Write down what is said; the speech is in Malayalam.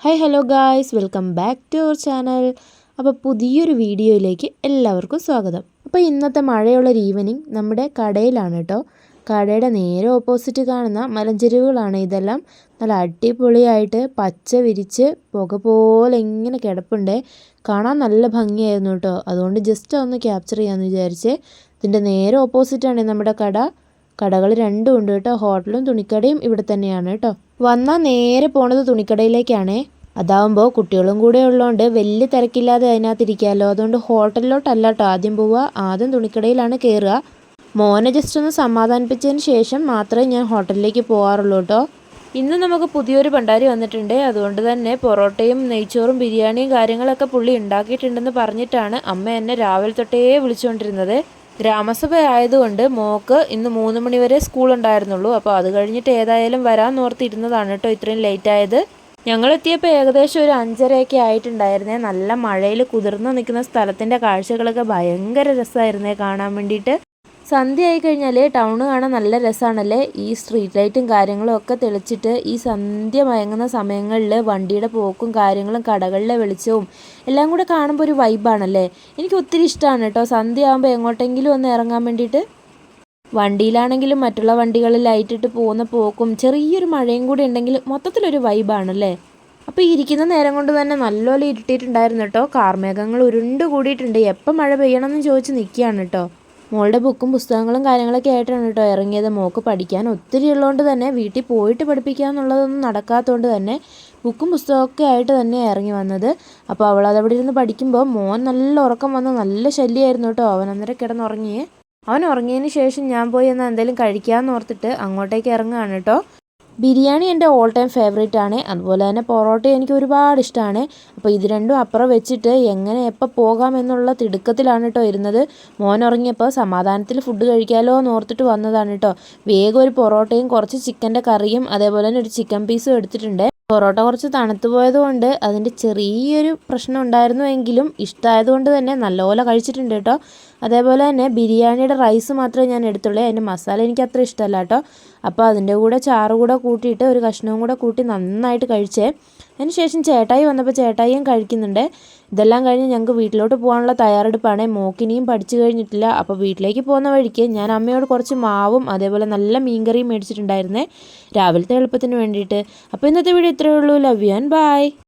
Hi hello guys, welcome back to our channel. അപ്പോൾ പുതിയൊരു വീഡിയോയിലേക്ക് എല്ലാവർക്കും സ്വാഗതം. അപ്പോൾ ഇന്നത്തെ മഴയുള്ളൊരു ഈവനിങ് നമ്മുടെ കടയിലാണ് കേട്ടോ. കടയുടെ നേരെ ഓപ്പോസിറ്റ് കാണുന്ന മലഞ്ചെരുവുകളാണ് ഇതെല്ലാം. നല്ല അടിപൊളിയായിട്ട് പച്ച വിരിച്ച് പുക പോലെ ഇങ്ങനെ കിടപ്പുണ്ട്. കാണാൻ നല്ല ഭംഗിയായിരുന്നു കേട്ടോ. അതുകൊണ്ട് ജസ്റ്റ് ഒന്ന് ക്യാപ്ചർ ചെയ്യാമെന്ന് വിചാരിച്ച്. ഇതിൻ്റെ നേരെ ഓപ്പോസിറ്റാണ് നമ്മുടെ കട. കടകൾ രണ്ടും ഉണ്ട് കേട്ടോ. ഹോട്ടലും തുണിക്കടയും ഇവിടെ തന്നെയാണ് കേട്ടോ. വന്നാൽ നേരെ പോണത് തുണിക്കടയിലേക്കാണേ. അതാവുമ്പോൾ കുട്ടികളും കൂടെ ഉള്ളതുകൊണ്ട് വലിയ തിരക്കില്ലാതെ അതിനകത്തിരിക്കാമല്ലോ. അതുകൊണ്ട് ഹോട്ടലിലോട്ടല്ല കേട്ടോ ആദ്യം പോവുക. ആദ്യം തുണിക്കടയിലാണ് കയറുക. മോനെ ജസ്റ്റ് ഒന്ന് സമാധാനിപ്പിച്ചതിന് ശേഷം മാത്രമേ ഞാൻ ഹോട്ടലിലേക്ക് പോകാറുള്ളൂ കേട്ടോ. ഇന്ന് നമുക്ക് പുതിയൊരു ഭണ്ഡാരി വന്നിട്ടുണ്ട്. അതുകൊണ്ട് തന്നെ പൊറോട്ടയും നെയ്ച്ചോറും ബിരിയാണിയും കാര്യങ്ങളൊക്കെ പുള്ളി ഉണ്ടാക്കിയിട്ടുണ്ടെന്ന് പറഞ്ഞിട്ടാണ് അമ്മ എന്നെ രാവിലെ തൊട്ടേ വിളിച്ചുകൊണ്ടിരുന്നത്. ഗ്രാമസഭ ആയതുകൊണ്ട് മോക്ക് ഇന്ന് 3 മണി വരെ സ്കൂൾ ഉണ്ടായിരുന്നുള്ളൂ. അപ്പോൾ അത് കഴിഞ്ഞിട്ട് ഏതായാലും വരാൻ ഓർത്തിരുന്നതാണ് കേട്ടോ ഇത്രയും ലേറ്റ് ആയത്. ഞങ്ങളെത്തിയപ്പോൾ ഏകദേശം ഒരു 5:30 ആയിട്ടുണ്ടായിരുന്നേ. നല്ല മഴയിൽ കുതിർന്ന് നിൽക്കുന്ന സ്ഥലത്തിൻ്റെ കാഴ്ചകളൊക്കെ ഭയങ്കര രസമായിരുന്നേ കാണാൻ വേണ്ടിയിട്ട്. സന്ധ്യ ആയി കഴിഞ്ഞാൽ ടൗൺ കാണാൻ നല്ല രസമാണല്ലേ. ഈ സ്ട്രീറ്റ് ലൈറ്റും കാര്യങ്ങളും ഒക്കെ തെളിച്ചിട്ട് ഈ സന്ധ്യ മയങ്ങുന്ന സമയങ്ങളിൽ വണ്ടിയുടെ പോക്കും കാര്യങ്ങളും കടകളിലെ വെളിച്ചവും എല്ലാം കൂടെ കാണുമ്പോൾ ഒരു വൈബാണല്ലേ. എനിക്ക് ഒത്തിരി ഇഷ്ടമാണ് കേട്ടോ സന്ധ്യ ആകുമ്പോൾ എങ്ങോട്ടെങ്കിലും ഒന്ന് ഇറങ്ങാൻ വേണ്ടിയിട്ട്. വണ്ടിയിലാണെങ്കിലും മറ്റുള്ള വണ്ടികളിൽ ലൈറ്റിട്ട് പോകുന്ന പോക്കും ചെറിയൊരു മഴയും കൂടി ഉണ്ടെങ്കിൽ മൊത്തത്തിലൊരു വൈബാണല്ലേ. അപ്പോൾ ഇരിക്കുന്ന നേരം കൊണ്ട് തന്നെ നല്ലപോലെ ഇരുട്ടിയിട്ടുണ്ടായിരുന്നു കേട്ടോ. കാർമേഘങ്ങൾ ഉരുണ്ട് കൂടിയിട്ടുണ്ട്. എപ്പോൾ മഴ പെയ്യണമെന്ന് ചോദിച്ച് നിൽക്കുകയാണ് കേട്ടോ. മോളുടെ ബുക്കും പുസ്തകങ്ങളും കാര്യങ്ങളൊക്കെ ആയിട്ടാണ് കേട്ടോ ഇറങ്ങിയത്. മോൾക്ക് പഠിക്കാൻ ഒത്തിരി ഉള്ളതുകൊണ്ട് തന്നെ വീട്ടിൽ പോയിട്ട് പഠിപ്പിക്കുക എന്നുള്ളതൊന്നും നടക്കാത്തതുകൊണ്ട് തന്നെ ബുക്കും പുസ്തകമൊക്കെ ആയിട്ട് തന്നെ ഇറങ്ങി വന്നത്. അപ്പോൾ അവൾ അതവിടെ ഇരുന്ന് പഠിക്കുമ്പോൾ മോൻ നല്ല ഉറക്കം വന്ന് നല്ല ശല്യമായിരുന്നു കേട്ടോ. അവൻ അന്നേരം കിടന്നുറങ്ങിയേ. അവൻ ഉറങ്ങിയതിന് ശേഷം ഞാൻ പോയി എന്നാൽ എന്തെങ്കിലും കഴിക്കാമെന്ന് ഓർത്തിട്ട് അങ്ങോട്ടേക്ക് ഇറങ്ങുകയാണ് കേട്ടോ. ബിരിയാണി എൻ്റെ ഓൾ ടൈം ഫേവറേറ്റ് ആണ്. അതുപോലെ തന്നെ പൊറോട്ട എനിക്ക് ഒരുപാട് ഇഷ്ടമാണ്. അപ്പോൾ ഇത് രണ്ടും അപ്പുറം വെച്ചിട്ട് എങ്ങനെ എപ്പോൾ പോകാമെന്നുള്ള തിടുക്കത്തിലാണ് കേട്ടോ ഇരുന്നത്. മോൻ ഉറങ്ങിയപ്പോൾ സമാധാനത്തിൽ ഫുഡ് കഴിക്കാമല്ലോ എന്ന് ഓർത്തിട്ട് വന്നതാണ് കേട്ടോ. വേഗം ഒരു പൊറോട്ടയും കുറച്ച് ചിക്കൻ്റെ കറിയും അതേപോലെ തന്നെ ഒരു ചിക്കൻ പീസും എടുത്തിട്ടുണ്ട്. പൊറോട്ട കുറച്ച് തണുത്തു പോയതുകൊണ്ട് അതിൻ്റെ ചെറിയൊരു പ്രശ്നം ഉണ്ടായിരുന്നുവെങ്കിലും ഇഷ്ടമായതുകൊണ്ട് തന്നെ നല്ലപോലെ കഴിച്ചിട്ടുണ്ട് കേട്ടോ. അതേപോലെ തന്നെ ബിരിയാണിയുടെ റൈസ് മാത്രമേ ഞാൻ എടുത്തുള്ളൂ. അതിൻ്റെ മസാല എനിക്ക് അത്ര ഇഷ്ടമല്ല കേട്ടോ. അപ്പോൾ അതിൻ്റെ കൂടെ ചാറ് കൂടെ കൂട്ടിയിട്ട് ഒരു കഷ്ണവും കൂടെ കൂട്ടി നന്നായിട്ട് കഴിച്ചേ. അതിന് ശേഷം ചേട്ടായി വന്നപ്പോൾ ചേട്ടായിയും കഴിക്കുന്നുണ്ട്. ഇതെല്ലാം കഴിഞ്ഞ് ഞങ്ങൾക്ക് വീട്ടിലോട്ട് പോകാനുള്ള തയ്യാറെടുപ്പാണ്. മോക്കിനിയും പഠിച്ചു കഴിഞ്ഞിട്ടില്ല. അപ്പോൾ വീട്ടിലേക്ക് പോകുന്ന വഴിക്ക് ഞാൻ അമ്മയോട് കുറച്ച് മാവും അതേപോലെ നല്ല മീൻകറിയും മേടിച്ചിട്ടുണ്ടായിരുന്നേ രാവിലത്തെ എളുപ്പത്തിന് വേണ്ടിയിട്ട്. അപ്പോൾ ഇന്നത്തെ വീഡിയോ ഇത്രയേ ഉള്ളൂ. Love you and by.